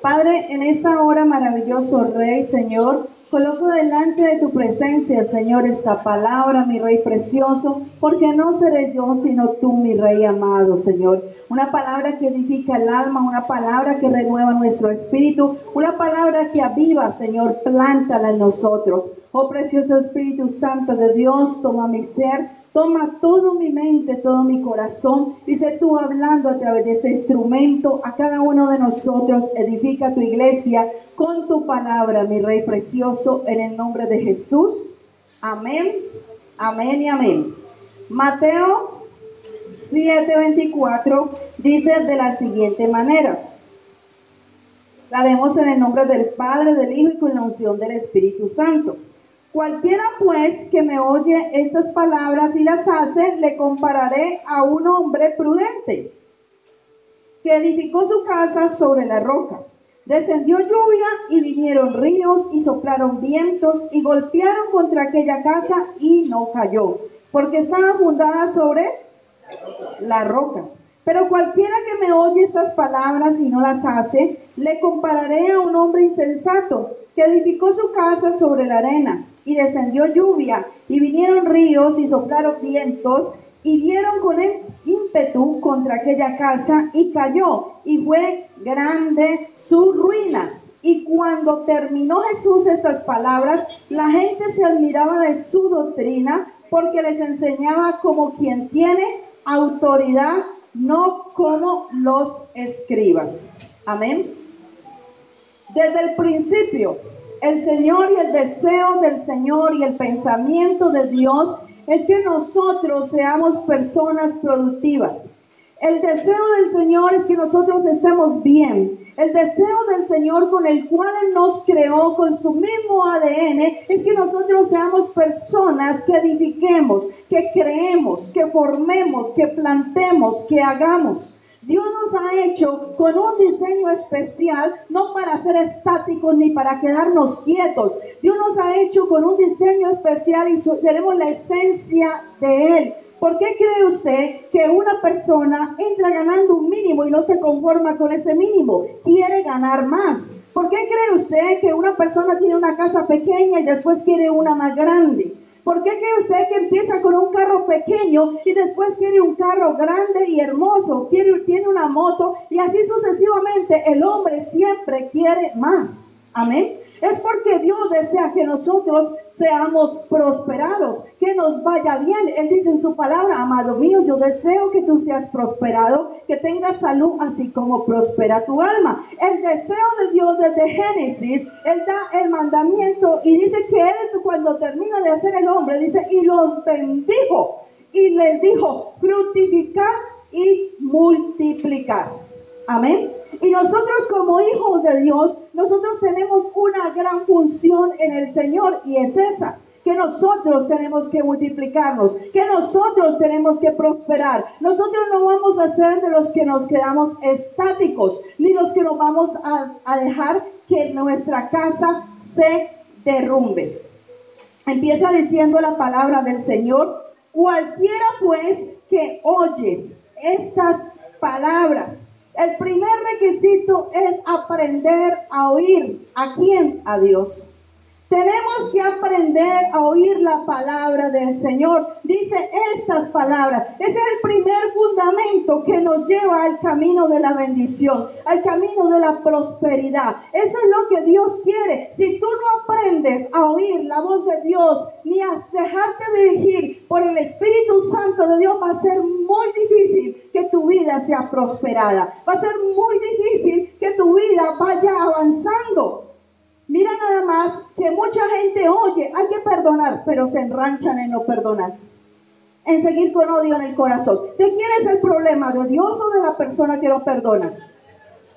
Padre, en esta hora, maravilloso Rey, Señor, coloco delante de tu presencia, Señor, esta palabra, mi Rey precioso, porque no seré yo, sino tú, mi Rey amado, Señor. Una palabra que edifica el alma, una palabra que renueva nuestro espíritu, una palabra que aviva, Señor, plántala en nosotros. Oh precioso Espíritu Santo de Dios, toma mi ser, toma todo mi mente, todo mi corazón. Dice tú hablando a través de ese instrumento a cada uno de nosotros. Edifica tu iglesia con tu palabra, mi Rey precioso, en el nombre de Jesús. Amén, amén y amén. Mateo 7:24 dice de la siguiente manera. La leemos en el nombre del Padre, del Hijo y con la unción del Espíritu Santo. Cualquiera pues que me oye estas palabras y las hace, le compararé a un hombre prudente que edificó su casa sobre la roca. Descendió lluvia y vinieron ríos y soplaron vientos y golpearon contra aquella casa y no cayó, porque estaba fundada sobre la roca. Pero cualquiera que me oye estas palabras y no las hace, le compararé a un hombre insensato que edificó su casa sobre la arena. Y descendió lluvia, y vinieron ríos, y soplaron vientos, y dieron con ímpetu contra aquella casa, y cayó, y fue grande su ruina. Y cuando terminó Jesús estas palabras, la gente se admiraba de su doctrina, porque les enseñaba como quien tiene autoridad, no como los escribas. Amén. Desde el principio, el Señor y el deseo del Señor y el pensamiento de Dios es que nosotros seamos personas productivas. El deseo del Señor es que nosotros estemos bien. El deseo del Señor con el cual Él nos creó con su mismo ADN es que nosotros seamos personas que edifiquemos, que creemos, que formemos, que plantemos, que hagamos. Dios nos ha hecho con un diseño especial, no para ser estáticos ni para quedarnos quietos. Dios nos ha hecho con un diseño especial y tenemos la esencia de Él. ¿Por qué cree usted que una persona entra ganando un mínimo y no se conforma con ese mínimo? Quiere ganar más. ¿Por qué cree usted que una persona tiene una casa pequeña y después quiere una más grande? ¿Por qué cree usted que empieza con un carro pequeño y después quiere un carro grande y hermoso? Tiene una moto y así sucesivamente. El hombre siempre quiere más. Amén. Es porque Dios desea que nosotros seamos prosperados, que nos vaya bien. Él dice en su palabra, amado mío, yo deseo que tú seas prosperado, que tengas salud, así como prospera tu alma. El deseo de Dios desde Génesis, Él da el mandamiento y dice que Él cuando termina de hacer el hombre, dice, y los bendijo y les dijo, fructificar y multiplicar. Amén. Y nosotros como hijos de Dios, nosotros tenemos una gran función en el Señor y es esa, que nosotros tenemos que multiplicarnos, que nosotros tenemos que prosperar. Nosotros no vamos a ser de los que nos quedamos estáticos, ni los que nos vamos a dejar que nuestra casa se derrumbe. Empieza diciendo la palabra del Señor, cualquiera pues que oye estas palabras. El primer requisito es aprender a oír. ¿A quién? A Dios. Tenemos que aprender a oír la palabra del Señor. Dice estas palabras. Ese es el primer fundamento que nos lleva al camino de la bendición, al camino de la prosperidad. Eso es lo que Dios quiere. Si tú no aprendes a oír la voz de Dios, ni a dejarte dirigir por el Espíritu Santo de Dios, va a ser muy difícil que tu vida sea prosperada. Va a ser muy difícil que tu vida vaya avanzando. Mira nada más que mucha gente oye, hay que perdonar, pero se enranchan en no perdonar, en seguir con odio en el corazón. ¿De quién es el problema? ¿De Dios o de la persona que no perdona?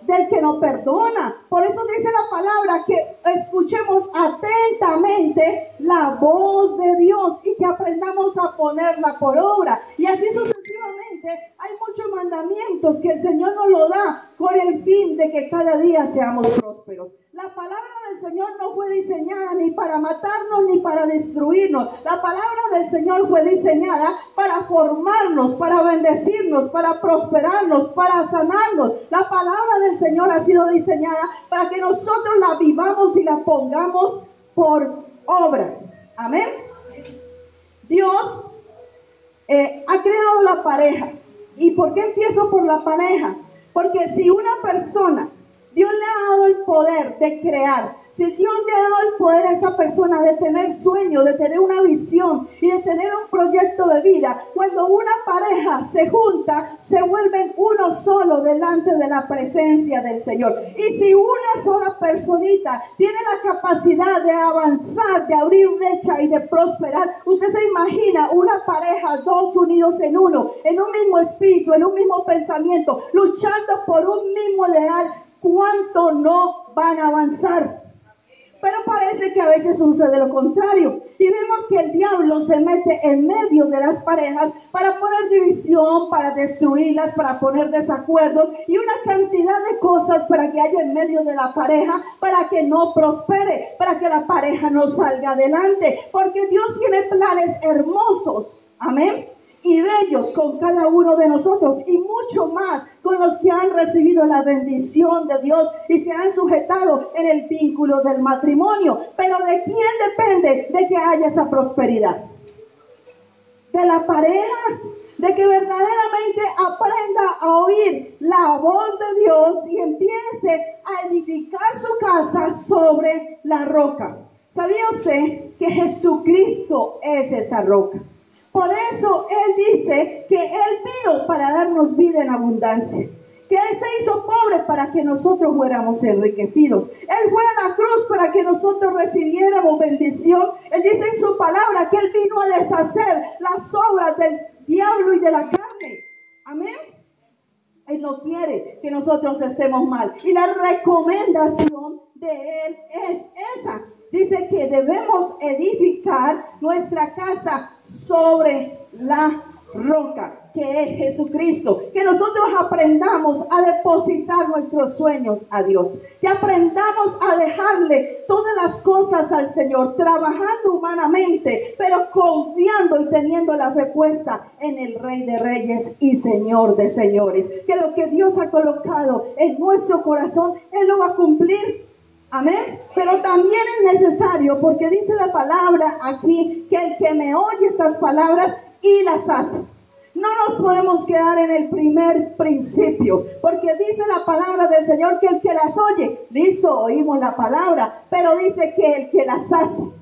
Del que no perdona. Por eso dice la palabra que escuchemos atentamente la voz de Dios y que aprendamos a ponerla por obra. Y así sucesivamente. realmente hay muchos mandamientos que el Señor nos lo da con el fin de que cada día seamos prósperos. La palabra del Señor no fue diseñada ni para matarnos ni para destruirnos. La palabra del Señor fue diseñada para formarnos, para bendecirnos, para prosperarnos, para sanarnos. La palabra del Señor ha sido diseñada para que nosotros la vivamos y la pongamos por obra. Amén. Dios ha creado la pareja. ¿Y por qué empiezo por la pareja? Porque si una persona, Dios le ha dado el poder de crear, si Dios le ha dado el poder a esa persona de tener sueños, de tener una visión y de tener un proyecto de vida, cuando una pareja se junta, se vuelven uno solo delante de la presencia del Señor. Y si una sola personita tiene la capacidad de avanzar, de abrir brecha y de prosperar, usted se imagina una pareja, dos unidos en uno, en un mismo espíritu, en un mismo pensamiento, luchando por un mismo ideal, ¿cuánto no van a avanzar? Pero parece que a veces sucede lo contrario. Y vemos que el diablo se mete en medio de las parejas para poner división, para destruirlas, para poner desacuerdos y una cantidad de cosas para que haya en medio de la pareja, para que no prospere, para que la pareja no salga adelante. Porque Dios tiene planes hermosos. Amén. Y bellos con cada uno de nosotros y mucho más con los que han recibido la bendición de Dios y se han sujetado en el vínculo del matrimonio. Pero ¿de quién depende de que haya esa prosperidad? De la pareja, de que verdaderamente aprenda a oír la voz de Dios y empiece a edificar su casa sobre la roca. ¿Sabía usted que Jesucristo es esa roca? Por eso Él dice que Él vino para darnos vida en abundancia. Que Él se hizo pobre para que nosotros fuéramos enriquecidos. Él fue a la cruz para que nosotros recibiéramos bendición. Él dice en su palabra que Él vino a deshacer las obras del diablo y de la carne. Amén. Él no quiere que nosotros estemos mal. Y la recomendación de Él es esa. Dice que debemos edificar nuestra casa sobre la roca, que es Jesucristo. Que nosotros aprendamos a depositar nuestros sueños a Dios. Que aprendamos a dejarle todas las cosas al Señor, trabajando humanamente, pero confiando y teniendo la fe puesta en el Rey de Reyes y Señor de Señores. Que lo que Dios ha colocado en nuestro corazón, Él lo va a cumplir. Amén. Pero también es necesario, porque dice la palabra aquí, que el que me oye estas palabras y las hace. No nos podemos quedar en el primer principio, porque dice la palabra del Señor que el que las oye, listo, oímos la palabra, pero dice que el que las hace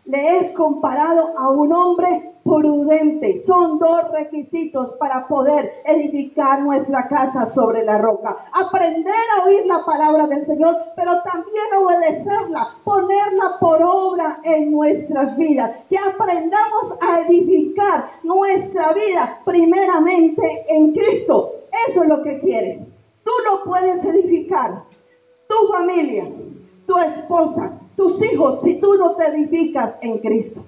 le es comparado a un hombre prudente. Son dos requisitos para poder edificar nuestra casa sobre la roca. Aprender a oír la palabra del Señor, pero también obedecerla, ponerla por obra en nuestras vidas. Que aprendamos a edificar nuestra vida primeramente en Cristo. Eso es lo que quiere. Tú no puedes edificar tu familia, tu esposa, tus hijos, si tú no te edificas en Cristo.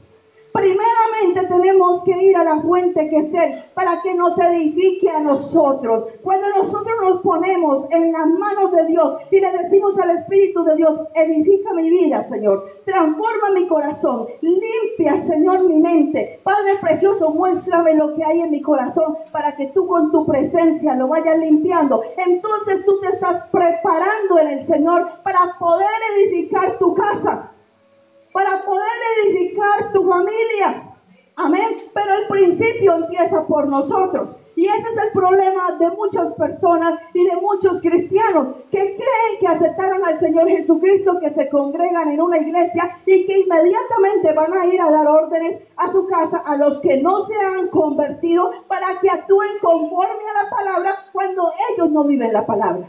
Primeramente tenemos que ir a la fuente que es Él, para que nos edifique a nosotros. Cuando nosotros nos ponemos en las manos de Dios y le decimos al Espíritu de Dios, edifica mi vida, Señor, transforma mi corazón, limpia, Señor, mi mente. Padre precioso, muéstrame lo que hay en mi corazón para que tú con tu presencia lo vayas limpiando. Entonces tú te estás preparando en el Señor para poder edificar tu casa, para poder edificar tu familia. Amén. Pero el principio empieza por nosotros. Y ese es el problema de muchas personas y de muchos cristianos que creen que aceptaron al Señor Jesucristo, que se congregan en una iglesia y que inmediatamente van a ir a dar órdenes a su casa a los que no se han convertido para que actúen conforme a la palabra cuando ellos no viven la palabra.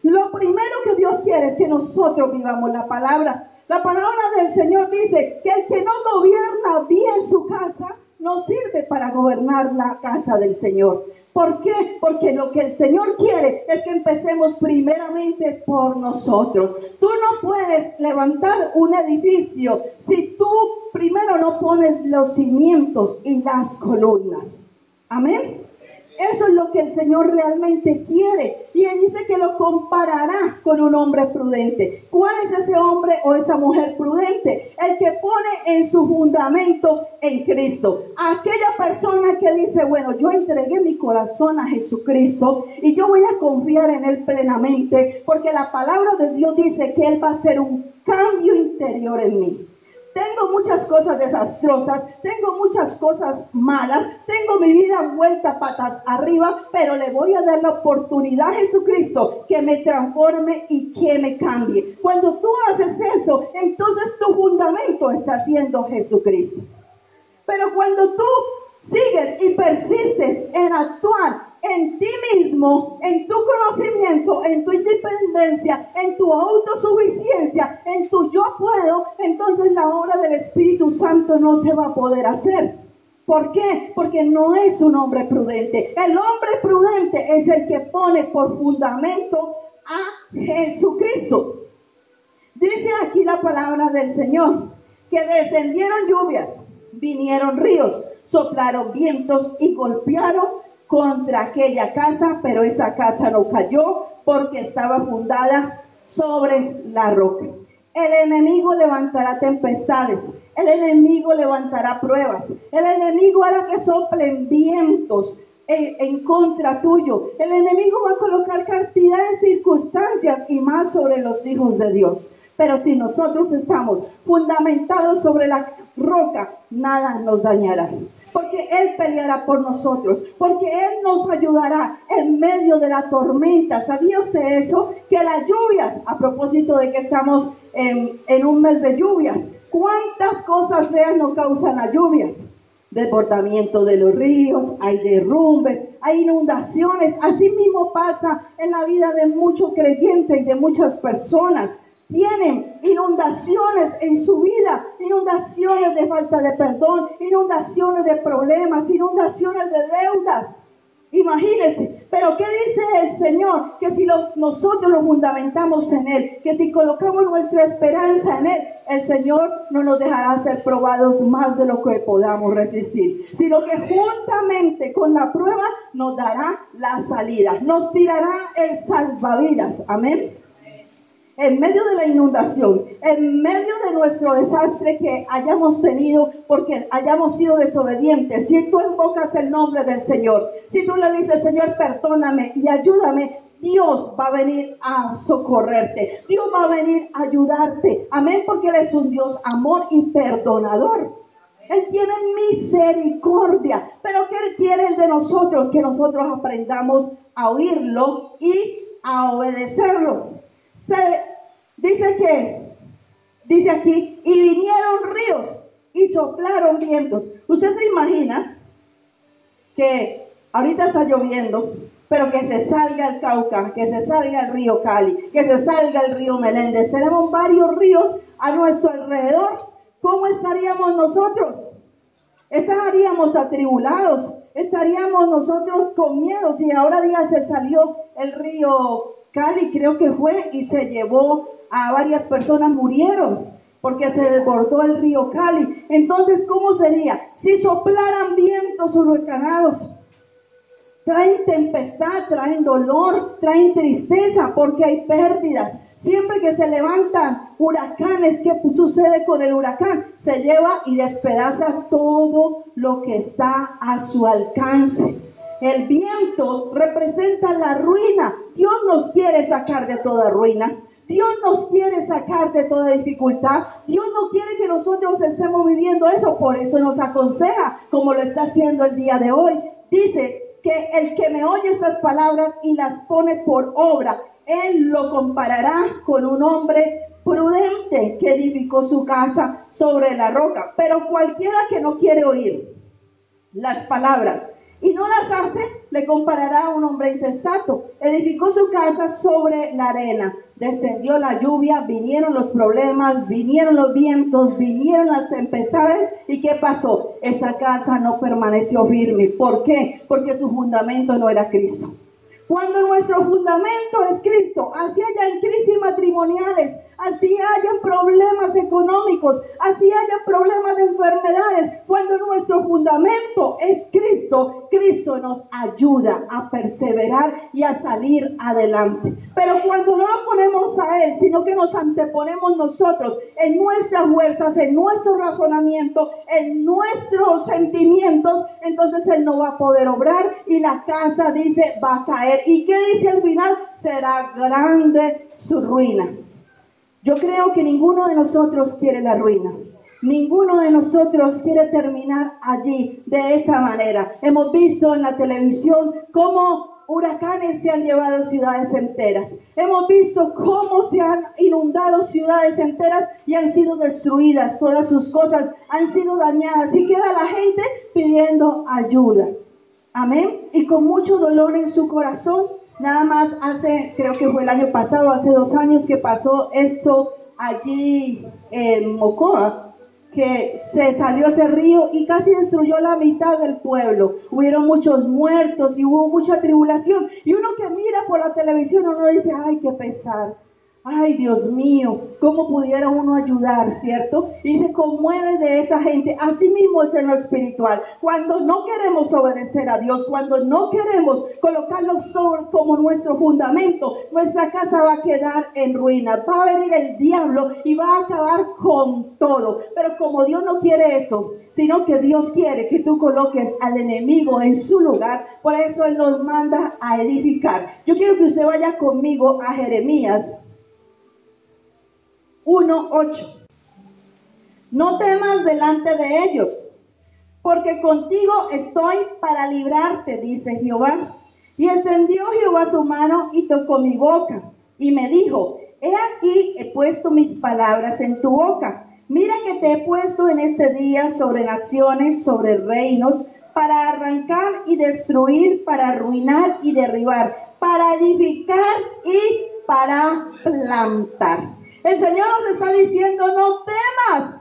Lo primero que Dios quiere es que nosotros vivamos la palabra. La palabra del Señor dice que el que no gobierna bien su casa no sirve para gobernar la casa del Señor. ¿Por qué? Porque lo que el Señor quiere es que empecemos primeramente por nosotros. Tú no puedes levantar un edificio si tú primero no pones los cimientos y las columnas. Amén. Eso es lo que el Señor realmente quiere. Y Él dice que lo comparará con un hombre prudente. ¿Cuál es ese hombre o esa mujer prudente? El que pone en su fundamento en Cristo. Aquella persona que dice, bueno, yo entregué mi corazón a Jesucristo y yo voy a confiar en Él plenamente, porque la palabra de Dios dice que Él va a hacer un cambio interior en mí. Tengo muchas cosas desastrosas, tengo muchas cosas malas, tengo mi vida vuelta patas arriba, pero le voy a dar la oportunidad a Jesucristo que me transforme y que me cambie. Cuando tú haces eso, entonces tu fundamento está siendo Jesucristo. Pero cuando tú sigues y persistes en actuar en ti mismo, en tu conocimiento, en tu independencia, en tu autosuficiencia, en tu yo puedo, entonces la obra del Espíritu Santo no se va a poder hacer. ¿Por qué? Porque no es un hombre prudente. El hombre prudente es el que pone por fundamento a Jesucristo. Dice aquí la palabra del Señor, que descendieron lluvias, vinieron ríos, soplaron vientos y golpearon contra aquella casa, pero esa casa no cayó porque estaba fundada sobre la roca. El enemigo levantará tempestades, el enemigo levantará pruebas, el enemigo hará que soplen vientos en contra tuyo. El enemigo va a colocar cantidad de circunstancias y más sobre los hijos de Dios. Pero si nosotros estamos fundamentados sobre la roca, nada nos dañará. Porque Él peleará por nosotros, porque Él nos ayudará en medio de la tormenta. ¿Sabía usted eso? Que las lluvias, a propósito de que estamos en un mes de lluvias, ¿cuántas cosas feas nos causan las lluvias? Desbordamiento de los ríos, hay derrumbes, hay inundaciones. Así mismo pasa en la vida de muchos creyentes y de muchas personas. Tienen inundaciones en su vida, inundaciones de falta de perdón, inundaciones de problemas, inundaciones de deudas. Imagínense, pero ¿qué dice el Señor? Que si nosotros lo fundamentamos en Él, que si colocamos nuestra esperanza en Él, el Señor no nos dejará ser probados más de lo que podamos resistir, sino que juntamente con la prueba nos dará la salida, nos tirará el salvavidas. Amén. En medio de la inundación, en medio de nuestro desastre que hayamos tenido porque hayamos sido desobedientes, si tú invocas el nombre del Señor, si tú le dices, Señor, perdóname y ayúdame, Dios va a venir a socorrerte, Dios va a venir a ayudarte. Amén, porque Él es un Dios amor y perdonador. Él tiene misericordia, pero ¿qué Él quiere de nosotros? Que nosotros aprendamos a oírlo y a obedecerlo. Dice aquí, y vinieron ríos y soplaron vientos. Usted se imagina que ahorita está lloviendo, pero que se salga el Cauca, que se salga el río Cali, que se salga el río Meléndez. Tenemos varios ríos a nuestro alrededor. ¿Cómo estaríamos nosotros? Estaríamos atribulados, estaríamos nosotros con miedo. Si ahora día se salió el río Cali, creo que fue, y se llevó a varias personas, murieron porque se desbordó el río Cali. Entonces, ¿cómo sería? Si soplaran vientos huracanados, traen tempestad, traen dolor, traen tristeza, porque hay pérdidas. Siempre que se levantan huracanes, ¿qué sucede con el huracán? Se lleva y despedaza todo lo que está a su alcance. El viento representa la ruina. Dios nos quiere sacar de toda ruina. Dios nos quiere sacar de toda dificultad. Dios no quiere que nosotros estemos viviendo eso. Por eso nos aconseja, como lo está haciendo el día de hoy. Dice que el que me oye estas palabras y las pone por obra, Él lo comparará con un hombre prudente que edificó su casa sobre la roca. Pero cualquiera que no quiere oír las palabras y no las hace, le comparará a un hombre insensato. Edificó su casa sobre la arena. Descendió la lluvia, vinieron los problemas, vinieron los vientos, vinieron las tempestades. ¿Y qué pasó? Esa casa no permaneció firme. ¿Por qué? Porque su fundamento no era Cristo. Cuando nuestro fundamento es Cristo, así haya en crisis matrimoniales, así hayan problemas económicos, así hayan problemas de enfermedades, cuando nuestro fundamento es Cristo, Cristo nos ayuda a perseverar y a salir adelante. Pero cuando no lo ponemos a Él, sino que nos anteponemos nosotros en nuestras fuerzas, en nuestro razonamiento, en nuestros sentimientos, entonces Él no va a poder obrar y la casa, dice, va a caer. ¿Y qué dice al final? Será grande su ruina. Yo creo que ninguno de nosotros quiere la ruina. Ninguno de nosotros quiere terminar allí de esa manera. Hemos visto en la televisión cómo huracanes se han llevado ciudades enteras. Hemos visto cómo se han inundado ciudades enteras y han sido destruidas. Todas sus cosas han sido dañadas y queda la gente pidiendo ayuda. Amén. Y con mucho dolor en su corazón. Nada más creo que fue el año pasado, hace 2 años que pasó esto allí en Mocoa, que se salió ese río y casi destruyó la mitad del pueblo. Hubieron muchos muertos y hubo mucha tribulación. Y uno que mira por la televisión, uno dice, ay, qué pesar. Ay, Dios mío, ¿cómo pudiera uno ayudar, cierto? Y se conmueve de esa gente. Así mismo es en lo espiritual. Cuando no queremos obedecer a Dios, cuando no queremos colocarlo como nuestro fundamento, nuestra casa va a quedar en ruina. Va a venir el diablo y va a acabar con todo. Pero como Dios no quiere eso, sino que Dios quiere que tú coloques al enemigo en su lugar, por eso Él nos manda a edificar. Yo quiero que usted vaya conmigo a Jeremías 1:8. No temas delante de ellos, porque contigo estoy para librarte, dice Jehová. Y extendió Jehová su mano y tocó mi boca, y me dijo, he aquí he puesto mis palabras en tu boca. Mira que te he puesto en este día sobre naciones, sobre reinos, para arrancar y destruir, para arruinar y derribar, para edificar y para plantar. El Señor nos está diciendo, no temas,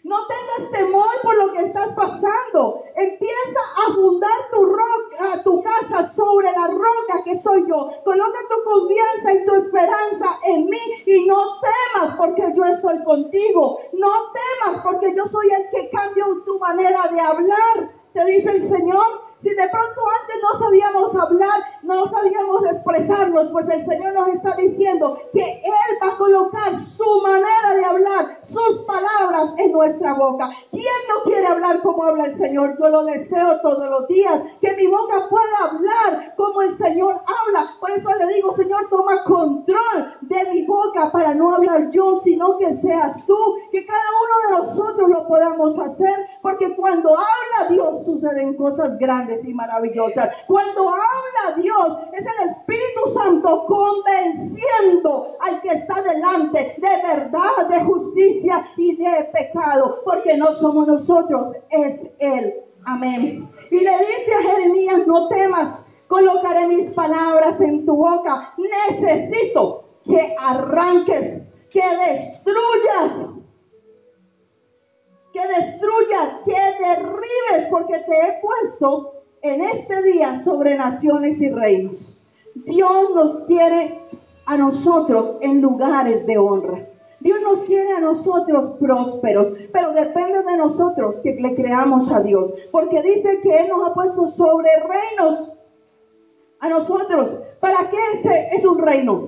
no tengas temor por lo que estás pasando. Empieza a fundar tu casa sobre la roca que soy yo. Coloca tu confianza y tu esperanza en mí y no temas porque yo estoy contigo. No temas porque yo soy el que cambia tu manera de hablar. Te dice el Señor. Si de pronto antes no sabíamos hablar, no sabíamos expresarnos, pues el Señor nos está diciendo que Él va a colocar su manera de hablar, sus palabras en nuestra boca. ¿Quién no quiere hablar como habla el Señor? Yo lo deseo todos los días, que mi boca pueda hablar como el Señor habla. Por eso le digo, Señor, toma control de mi boca para no hablar yo, sino que seas tú, que cada uno de nosotros lo podamos hacer, porque cuando habla Dios suceden cosas grandes y maravillosas. Cuando habla Dios, es el Espíritu Santo convenciendo al que está delante de verdad, de justicia y de pecado, porque no somos nosotros, es Él. Amén. Y le dice a Jeremías, no temas, colocaré mis palabras en tu boca. Necesito que arranques, que destruyas, que derribes, porque te he puesto en este día sobre naciones y reinos. Dios nos quiere a nosotros en lugares de honra. Dios nos quiere a nosotros prósperos, pero depende de nosotros que le creamos a Dios, porque dice que Él nos ha puesto sobre reinos a nosotros. ¿Para qué es un reino?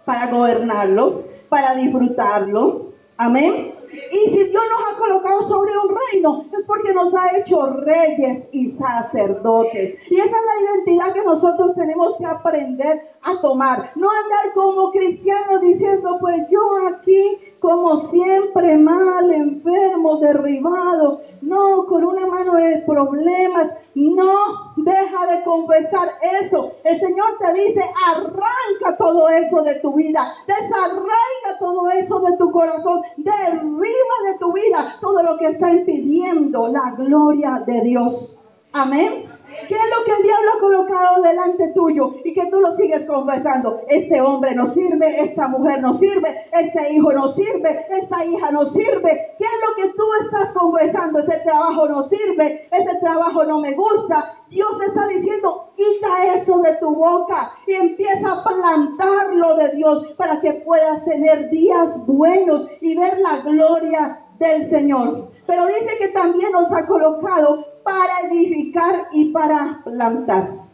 Para gobernarlo, para disfrutarlo. Amén. Y si Dios nos ha colocado sobre un reino, es porque nos ha hecho reyes y sacerdotes. Y esa es la identidad que nosotros tenemos que aprender a tomar. No andar como cristianos diciendo, pues yo aquí, como siempre, mal, enfermo, derribado. No, con una mano de problemas. No, deja de confesar eso. El Señor te dice, arranca todo eso de tu vida. Desarraiga todo eso de tu corazón. Derriba de tu vida todo lo que está impidiendo la gloria de Dios. Amén. ¿Qué es lo que el diablo ha colocado delante tuyo y que tú lo sigues confesando? Este hombre no sirve, esta mujer no sirve, este hijo no sirve, esta hija no sirve. ¿Qué es lo que tú estás confesando? Ese trabajo no sirve, ese trabajo no me gusta. Dios está diciendo, quita eso de tu boca y empieza a plantarlo pueblo de Dios para que puedas tener días buenos y ver la gloria del Señor. Pero dice que también nos ha colocado para edificar y para plantar.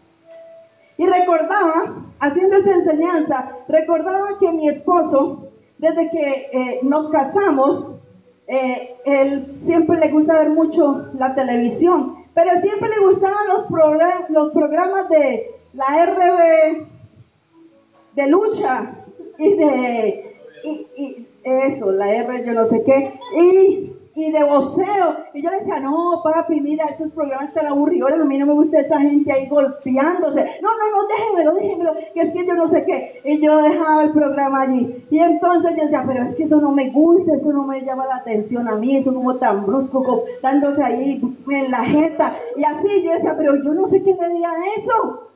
Y recordaba, haciendo esa enseñanza, recordaba que mi esposo, desde que nos casamos, él siempre le gusta ver mucho la televisión, pero siempre le gustaban los programas de la RB, de lucha, y eso, la R yo no sé qué, y de boxeo. Y yo le decía, no, papi, mira, estos programas están aburridos, a mí no me gusta esa gente ahí golpeándose. No, déjemelo, que es que yo no sé qué. Y yo dejaba el programa allí. Y entonces yo decía, pero es que eso no me gusta, eso no me llama la atención a mí, eso como tan brusco, como dándose ahí en la jeta. Y así yo decía, pero yo no sé qué le di a eso.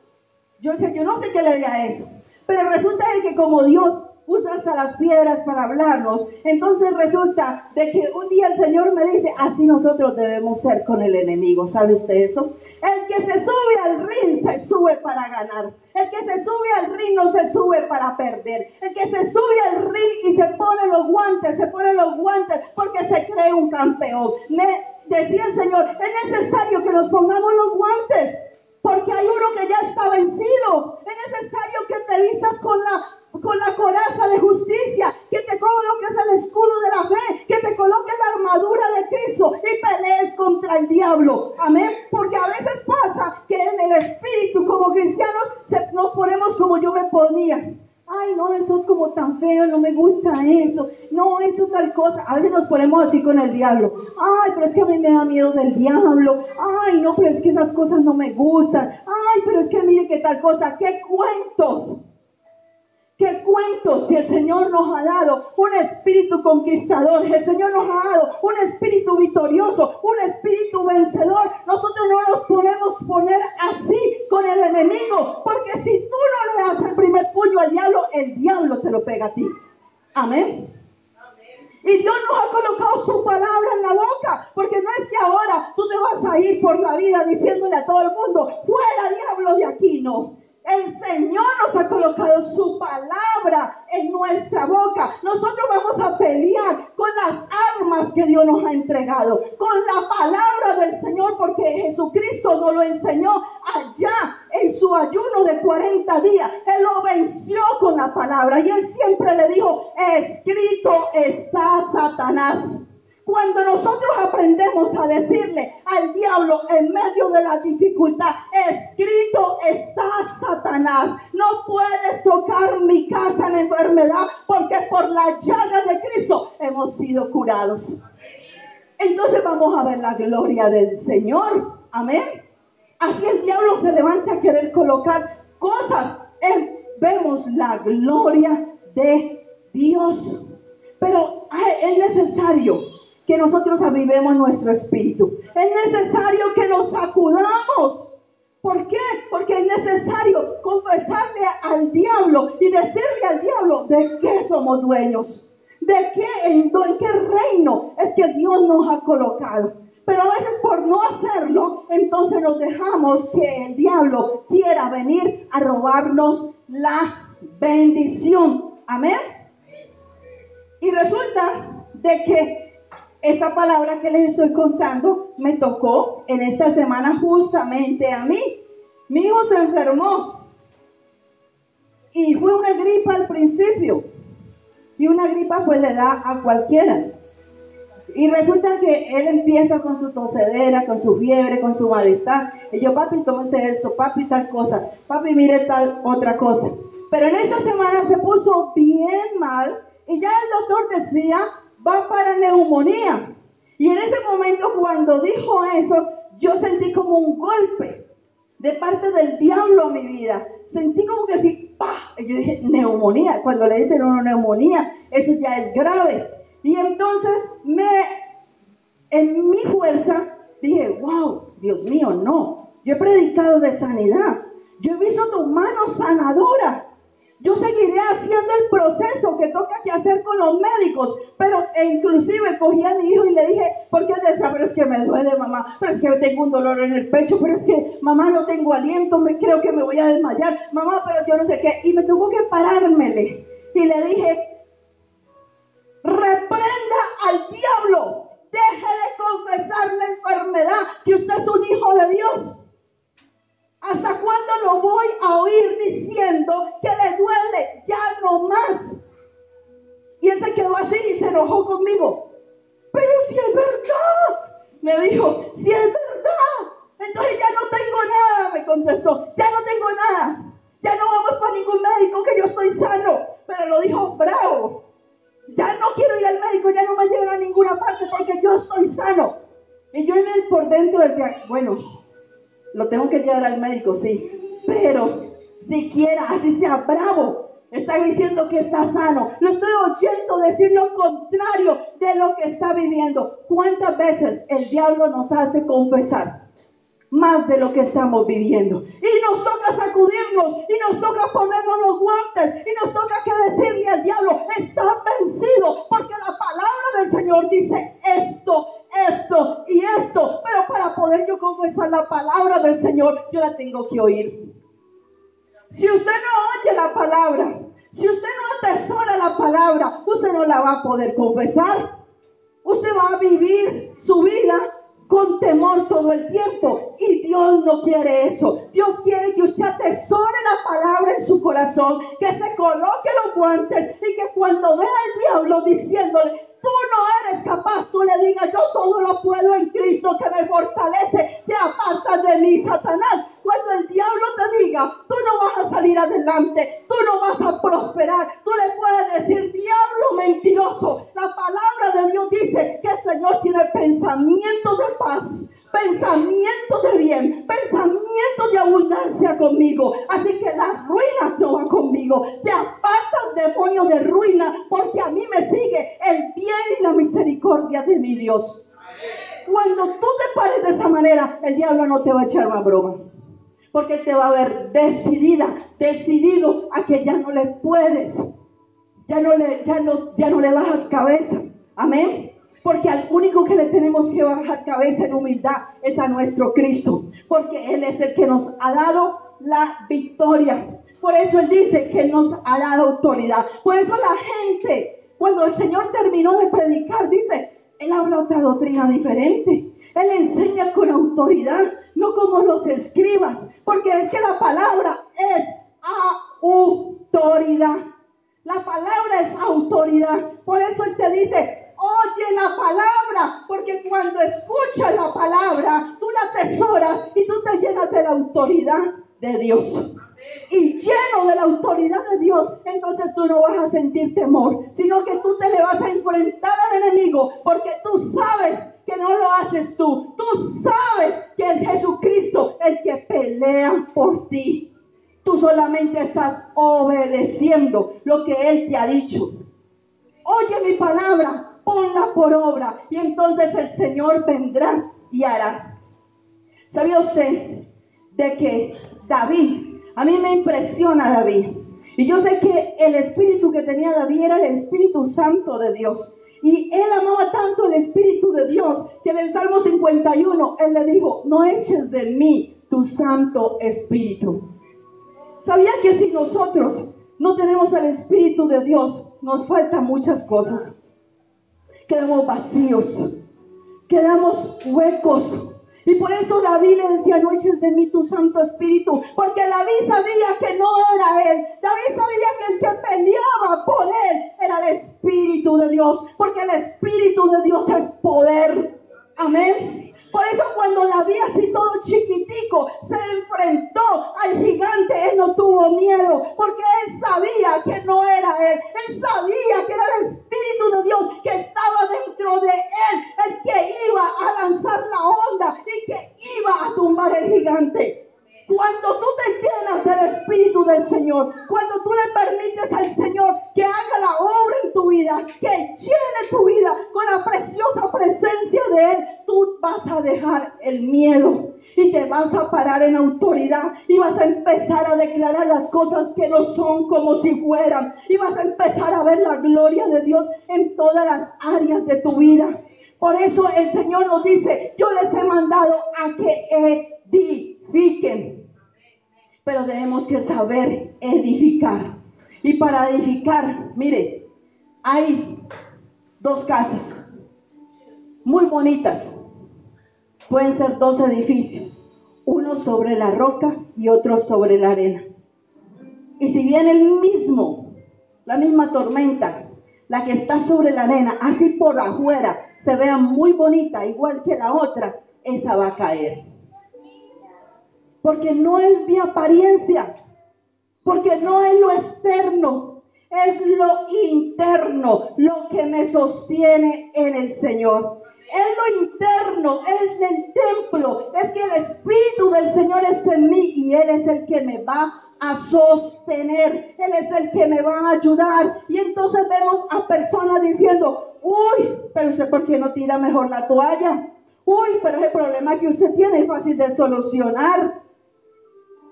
Yo decía, yo no sé qué le di a eso. Pero resulta de que como Dios usa hasta las piedras para hablarnos, entonces resulta de que un día el Señor me dice, así nosotros debemos ser con el enemigo. ¿Sabe usted eso? El que se sube al ring se sube para ganar. El que se sube al ring no se sube para perder. El que se sube al ring y se pone los guantes porque se cree un campeón. Me decía el Señor, es necesario que nos pongamos los guantes, porque hay uno que ya está vencido. Es necesario que te vistas con la coraza de justicia, que te coloques el escudo de la fe, que te coloques la armadura de Cristo y pelees contra el diablo. Amén. Porque a veces pasa que en el espíritu, como cristianos, nos ponemos como yo me ponía. Ay, no, eso es como tan feo, no me gusta eso. No, eso tal cosa. A veces nos ponemos así con el diablo. Ay, pero es que a mí me da miedo del diablo. Ay, no, pero es que esas cosas no me gustan. Ay, pero es que mire qué tal cosa. ¡Qué cuentos! ¿Qué cuentos? Si el Señor nos ha dado un espíritu conquistador, el Señor nos ha dado un espíritu victorioso, un espíritu vencedor. Nosotros no nos podemos poner así con el enemigo, porque si tú no le das el primer puño al diablo, el diablo te lo pega a ti. Amén. Y Dios nos ha colocado su palabra en la boca, porque no es que ahora tú te vas a ir por la vida diciéndole a todo el mundo, fuera diablo de aquí, no. El Señor nos ha colocado su palabra en nuestra boca. Nosotros vamos a pelear con las armas que Dios nos ha entregado, con la palabra del Señor, porque Jesucristo nos lo enseñó allá en su ayuno de 40 días. Él lo venció con la palabra y Él siempre le dijo, escrito está, Satanás. Cuando nosotros aprendemos a decirle al diablo en medio de la dificultad, escrito está, Satanás, no puedes tocar mi casa en enfermedad, porque por la llaga de Cristo hemos sido curados. Entonces vamos a ver la gloria del Señor. Amén. Así el diablo se levanta a querer colocar cosas. Vemos la gloria de Dios. Pero es necesario que nosotros avivemos nuestro espíritu. Es necesario que nos sacudamos. ¿Por qué? Porque es necesario confesarle al diablo y decirle al diablo de qué somos dueños, de qué, en qué reino es que Dios nos ha colocado. Pero a veces por no hacerlo, entonces nos dejamos que el diablo quiera venir a robarnos la bendición. Amén. Y resulta de que esta palabra que les estoy contando me tocó en esta semana justamente a mí. Mi hijo se enfermó y fue una gripa al principio. Y una gripa pues le da a cualquiera. Y resulta que él empieza con su tosedera, con su fiebre, con su malestar. Y yo, papi, tómese esto, papi, tal cosa, papi, mire tal otra cosa. Pero en esta semana se puso bien mal y ya el doctor decía, va para neumonía. Y en ese momento cuando dijo eso, yo sentí como un golpe de parte del diablo a mi vida. Sentí como que así, ¡pah! Y yo dije, neumonía. Cuando le dicen una neumonía, eso ya es grave. Y entonces en mi fuerza dije, wow, Dios mío, no. Yo he predicado de sanidad. Yo he visto tu mano sanadora. Yo seguiré haciendo el proceso que toca que hacer con los médicos, pero inclusive cogí a mi hijo y le dije, porque él decía, pero es que me duele, mamá, pero es que tengo un dolor en el pecho, pero es que, mamá, no tengo aliento, creo que me voy a desmayar, mamá, pero yo no sé qué, y me tuvo que parármele, y le dije, reprenda al diablo, deje de confesar la enfermedad, que usted es un hijo de Dios. ¿Hasta cuándo lo voy a oír diciendo que le duele? Ya no más. Y él se quedó así y se enojó conmigo. Pero si es verdad, me dijo, si es verdad, entonces ya no tengo nada, me contestó, ya no tengo nada, ya no vamos para ningún médico, que yo estoy sano. Pero lo dijo bravo, ya no quiero ir al médico, ya no me llevan a ninguna parte porque yo estoy sano. Y yo en él por dentro decía, bueno, lo tengo que llevar al médico, sí, pero siquiera así sea bravo, está diciendo que está sano. Lo estoy oyendo decir lo contrario de lo que está viviendo. ¿Cuántas veces el diablo nos hace confesar más de lo que estamos viviendo? Y nos toca sacudirnos, y nos toca ponernos los guantes, y nos toca que decirle al diablo, está vencido, porque la palabra del Señor dice esto y esto. Pero para poder yo confesar la palabra del Señor, yo la tengo que oír. Si usted no oye la palabra, si usted no atesora la palabra, usted no la va a poder confesar. Usted va a vivir su vida con temor todo el tiempo, y Dios no quiere eso. Dios quiere que usted atesore la palabra en su corazón, que se coloque los guantes, y que cuando vea al diablo diciéndole, tú no eres capaz, tú le digas, yo todo lo puedo en Cristo que me fortalece, te apartas de mí, Satanás. Cuando el diablo te diga, tú no vas a salir adelante, tú no vas a prosperar, tú le puedes decir, diablo mentiroso. La palabra de Dios dice que el Señor tiene pensamientos de paz, pensamiento de bien, pensamiento de abundancia conmigo. Así que la ruina no va conmigo. Te apartas, demonio de ruina, porque a mí me sigue el bien y la misericordia de mi Dios. Cuando tú te pares de esa manera, el diablo no te va a echar más broma, porque te va a ver decidido a que ya no le puedes, ya no le bajas cabeza. Amén. Porque al único que le tenemos que bajar cabeza en humildad es a nuestro Cristo, porque Él es el que nos ha dado la victoria. Por eso Él dice que Él nos ha dado autoridad. Por eso la gente, cuando el Señor terminó de predicar, dice, Él habla otra doctrina diferente. Él enseña con autoridad, no como los escribas, porque es que la palabra es autoridad. La palabra es autoridad. Por eso Él te dice, oye la palabra, porque cuando escuchas la palabra, tú la atesoras y tú te llenas de la autoridad de Dios. Y lleno de la autoridad de Dios, entonces tú no vas a sentir temor, sino que tú te le vas a enfrentar al enemigo, porque tú sabes que no lo haces tú. Tú sabes que es Jesucristo el que pelea por ti. Tú solamente estás obedeciendo lo que Él te ha dicho. Oye mi palabra, ponla por obra, y entonces el Señor vendrá y hará. ¿Sabía usted de que David, a mí me impresiona David, y yo sé que el espíritu que tenía David era el Espíritu Santo de Dios, y él amaba tanto el Espíritu de Dios, que en el Salmo 51, él le dijo, no eches de mí tu Santo Espíritu. ¿Sabía que si nosotros no tenemos el Espíritu de Dios, nos faltan muchas cosas? Quedamos vacíos, quedamos huecos. Y por eso David le decía, no eches de mí tu Santo Espíritu, porque David sabía que no era él. David sabía que el que peleaba por él era el Espíritu de Dios, porque el Espíritu de Dios es poder. Amén. Por eso cuando David, así todo chiquitico, se enfrentó al gigante, él no tuvo miedo, porque él sabía que no era él. Él sabía que era el Espíritu de Dios que estaba dentro de él, el que iba a lanzar la onda y que iba a tumbar el gigante. Cuando tú te llenas del Espíritu del Señor, cuando tú le permites al Señor que haga la obra en tu vida, que llene tu vida con la preciosa presencia de Él, tú vas a dejar el miedo y te vas vas a parar en autoridad y vas a empezar a declarar las cosas que no son como si fueran. Y vas a empezar a ver la gloria de Dios en todas las áreas de tu vida. Por eso el Señor nos dice, yo les he mandado a que edifiquen. Pero tenemos que saber edificar. Y para edificar, mire, hay 2 casas muy bonitas. Pueden ser 2 edificios, uno sobre la roca y otro sobre la arena. Y si viene la misma tormenta, la que está sobre la arena, así por afuera, se vea muy bonita, igual que la otra, esa va a caer. Porque no es mi apariencia, porque no es lo externo, es lo interno, lo que me sostiene en el Señor. Es lo interno, es el templo, es que el Espíritu del Señor está en mí y Él es el que me va a sostener, Él es el que me va a ayudar. Y entonces vemos a personas diciendo, uy, pero usted ¿por qué no tira mejor la toalla? Uy, pero ese problema que usted tiene es fácil de solucionar.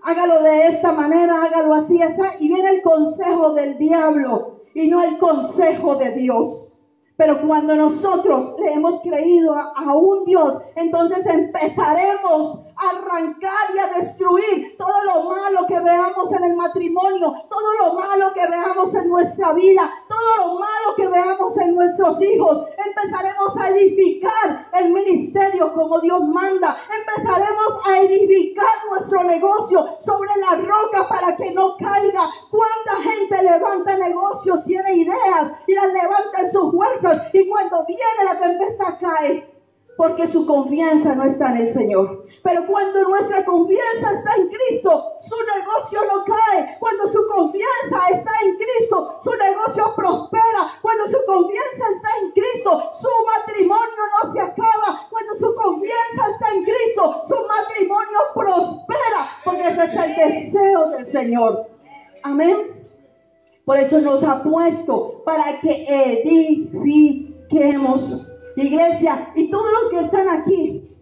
Hágalo de esta manera, hágalo así, y viene el consejo del diablo y no el consejo de Dios. Pero cuando nosotros le hemos creído a un Dios, entonces empezaremos a arrancar y a destruir todo lo malo que veamos en el matrimonio, todo lo malo que veamos en nuestra vida, todo lo malo que veamos en nuestros hijos. Empezaremos a edificar el ministerio como Dios manda. Empezaremos a edificar nuestro negocio sobre la roca para que no caiga. ¿Cuánta gente levanta negocios, tiene ideas y las levanta en sus fuerzas? Y cuando viene la tempestad cae, porque su confianza no está en el Señor. Pero cuando nuestra confianza está en Cristo, su negocio no cae. Cuando su confianza está en Cristo, su negocio prospera. Cuando su confianza está en Cristo, su matrimonio no se acaba. Cuando su confianza está en Cristo, su matrimonio prospera, porque ese es el deseo del Señor. Amén. Por eso nos ha puesto para que edifiquemos. Iglesia, y todos los que están aquí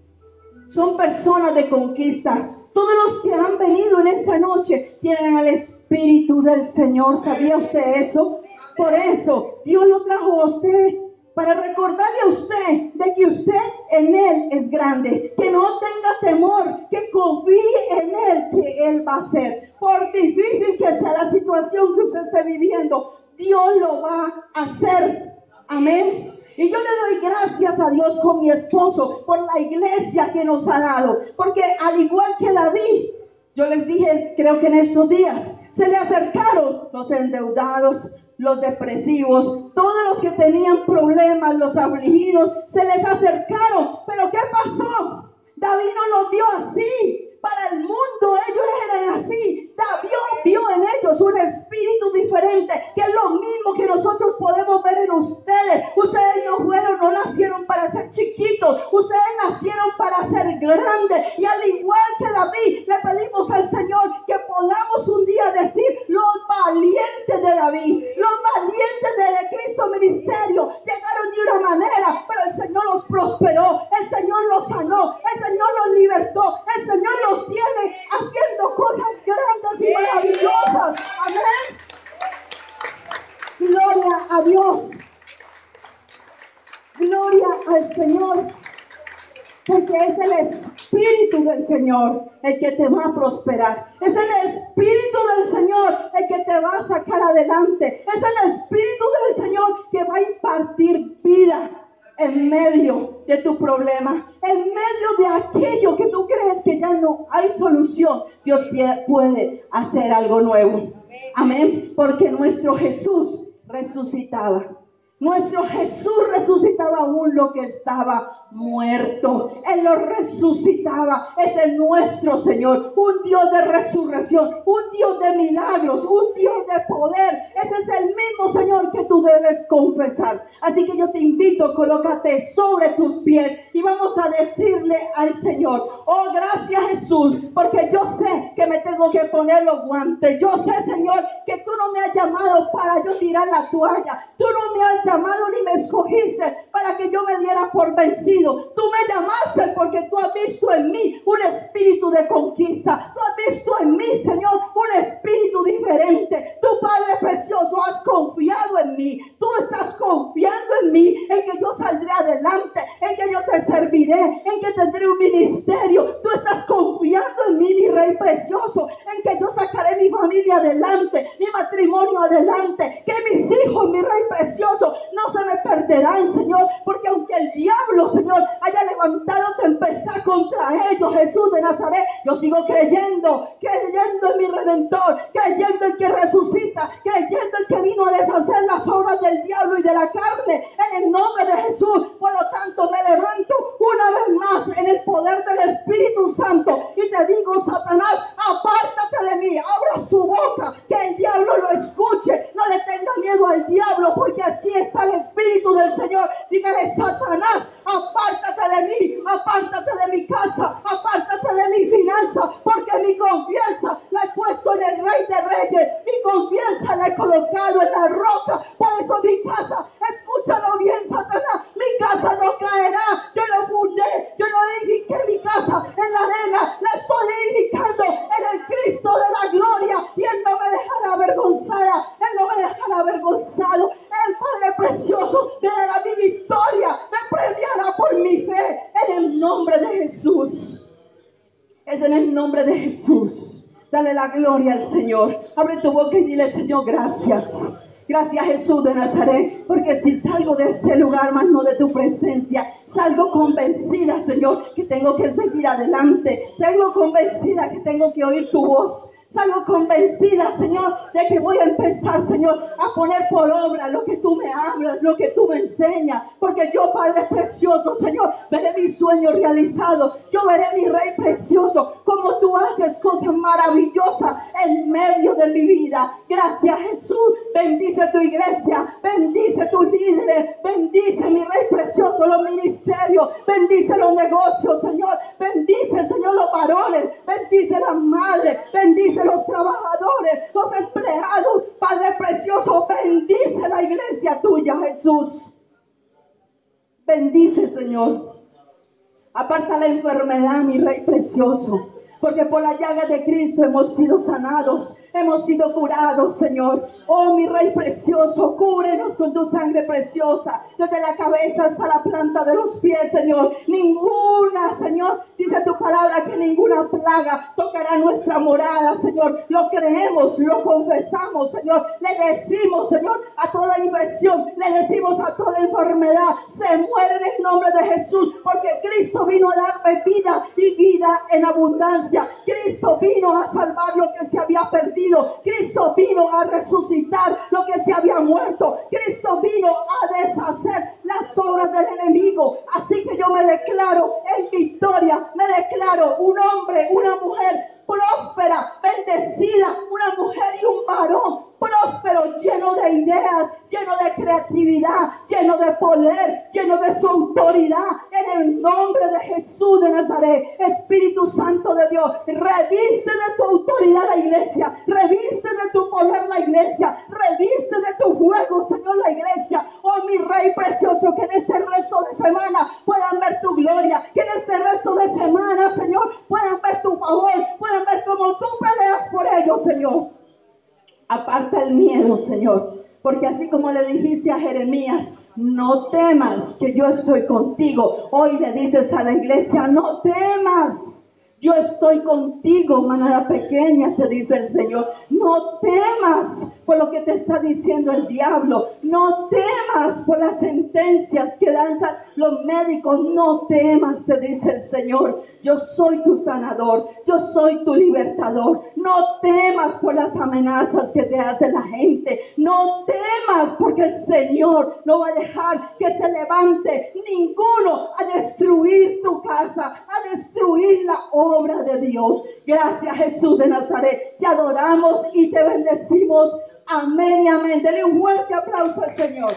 son personas de conquista. Todos los que han venido en esta noche tienen el Espíritu del Señor. ¿Sabía usted eso? Por eso Dios lo trajo a usted, para recordarle a usted de que usted en Él es grande, que no tenga temor, que confíe en Él, que Él va a hacer. Por difícil que sea la situación que usted esté viviendo, Dios lo va a hacer. Amén. Y yo le doy gracias a Dios con mi esposo por la iglesia que nos ha dado. Porque al igual que David, yo les dije, creo que en estos días, se le acercaron los endeudados, los depresivos, todos los que tenían problemas, los afligidos, se les acercaron. Pero ¿qué pasó? David no los vio así. Para el mundo ellos eran así. David vio en ellos un espíritu diferente, que es lo mismo que nosotros podemos ver en ustedes. Ustedes no nacieron para ser chiquitos, ustedes nacieron para ser grandes. Y al igual que David, le pedimos al Señor que podamos un día decir, los valientes de David, los valientes de Cristo Ministerio llegaron de una manera, pero el Señor los prosperó, el Señor los sanó, el Señor los libertó, el Señor los tiene haciendo cosas grandes y maravillosas. Amén. Gloria a Dios. Gloria al Señor. Porque es el Espíritu del Señor el que te va a prosperar. Es el Espíritu del Señor el que te va a sacar adelante. Es el Espíritu del Señor que va a impartir vida en medio de tu problema, en medio de aquello que tú crees que ya no hay solución. Dios puede hacer algo nuevo. Amén. Porque nuestro Jesús resucitaba. Nuestro Jesús resucitaba aún lo que estaba muerto. Él lo resucitaba. Ese es nuestro Señor, un Dios de resurrección, un Dios de milagros, un Dios de poder. Ese es el mismo Señor que tú tú debes confesar. Así que yo te invito, colócate sobre tus pies y vamos a decirle al Señor: oh, gracias Jesús, porque yo sé que me tengo que poner los guantes. Yo sé, Señor, que tú no me has llamado para yo tirar la toalla. Tú no me has llamado ni me escogiste para que yo me diera por vencido. Tú me llamaste porque tú has visto en mí un espíritu de conquista. Tú has visto en mí, Señor, un espíritu diferente. Tu Padre precioso, has confiado en mí. Tú estás confiando en mí, en que yo saldré adelante, en que yo te serviré, en que tendré un ministerio. Tú estás confiando en mí, mi Rey precioso, en que yo sacaré mi familia adelante, mi matrimonio adelante, que mis hijos, mi Rey precioso, no se me perderán, Señor, porque aunque el diablo, Señor, haya levantado tempestad contra ellos, Jesús de Nazaret, yo sigo creyendo en mi Redentor, creyendo en que resucita, creyendo en que vino a deshacer las obras del diablo y de la carne, en el nombre de Jesús. Por lo tanto, me levanto una vez más en el poder del Espíritu Santo y te digo: Satanás, apártate de mí. Abra su boca, que el diablo lo escuche. No le tenga miedo al diablo, porque aquí está el Espíritu del Señor. Dígale: Satanás, apártate de mí, apártate de mi casa, apártate de mi finanza, porque mi confianza la he puesto en el Rey de Reyes, mi confianza la he colocado en la roca. Por eso mi casa, escúchalo bien, Satanás, mi casa no caerá. Yo no fundé, yo no edifiqué mi casa en la arena, la estoy edificando en el Cristo de la gloria, y Él no me dejará avergonzada, Él no me dejará avergonzado. El Padre precioso me dará mi victoria, me premiará por mi fe, en el nombre de Jesús. Es en el nombre de Jesús. Dale la gloria al Señor. Abre tu boca y dile: Señor, gracias. Gracias, Jesús de Nazaret, porque si salgo de este lugar, más no de tu presencia, salgo convencida, Señor, que tengo que seguir adelante. Tengo convencida que tengo que oír tu voz. Salgo convencida, Señor, de que voy a empezar, Señor, a poner por obra lo que tú me hablas, lo que tú me enseñas. Porque yo, Padre precioso, Señor, veré mi sueño realizado. Yo veré, mi Rey precioso, como tú haces cosas maravillosas en medio de mi vida. Gracias, Jesús. Bendice tu iglesia, bendice tus líderes, bendice, mi Rey precioso, los ministerios, bendice los negocios, Señor. Bendice, Señor, los varones, bendice las madres, bendice los trabajadores, los empleados. Padre precioso, bendice la iglesia tuya, Jesús. Bendice, Señor. Aparta la enfermedad, mi Rey precioso, porque por la llaga de Cristo hemos sido sanados, hemos sido curados, Señor. Oh, mi Rey precioso, cúbrenos con tu sangre preciosa, desde la cabeza hasta la planta de los pies, Señor. Ninguna, Señor, dice tu palabra que ninguna plaga tocará nuestra morada, Señor. Lo creemos, lo confesamos, Señor. Le decimos, Señor, a toda infección, le decimos a toda enfermedad, se muere en el nombre de Jesús, porque Cristo vino a darme vida y vida en abundancia. Cristo vino a salvar lo que se había perdido. Cristo vino a resucitar lo que se había muerto. Cristo vino a deshacer las obras del enemigo. Así que yo me declaro en victoria, me declaro un hombre, una mujer próspera, bendecida, una mujer y un varón próspero, lleno de ideas, lleno de creatividad, lleno de poder, lleno de su autoridad, en el nombre de Jesús de Nazaret. Espíritu Santo de Dios, reviste de tu autoridad la iglesia, reviste de tu poder la iglesia, reviste de tu fuego, Señor, la iglesia. Oh, mi Rey precioso, que en este resto de semana puedan ver tu gloria, que en este resto de semana, Señor, puedan ver tu favor, puedan ver cómo tú peleas por ellos, Señor. Aparta el miedo, Señor, porque así como le dijiste a Jeremías: no temas, que yo estoy contigo. Hoy le dices a la iglesia: no temas, yo estoy contigo, manada pequeña, te dice el Señor. No temas por lo que te está diciendo el diablo. No temas por las sentencias que dan los médicos. No temas, te dice el Señor. Yo soy tu sanador. Yo soy tu libertador. No temas por las amenazas que te hace la gente. No temas, porque el Señor no va a dejar que se levante ninguno a destruir tu casa, a destruir la obra de Dios. Gracias, Jesús de Nazaret. Te adoramos y te bendecimos. Amén y amén. Dele un fuerte aplauso al Señor.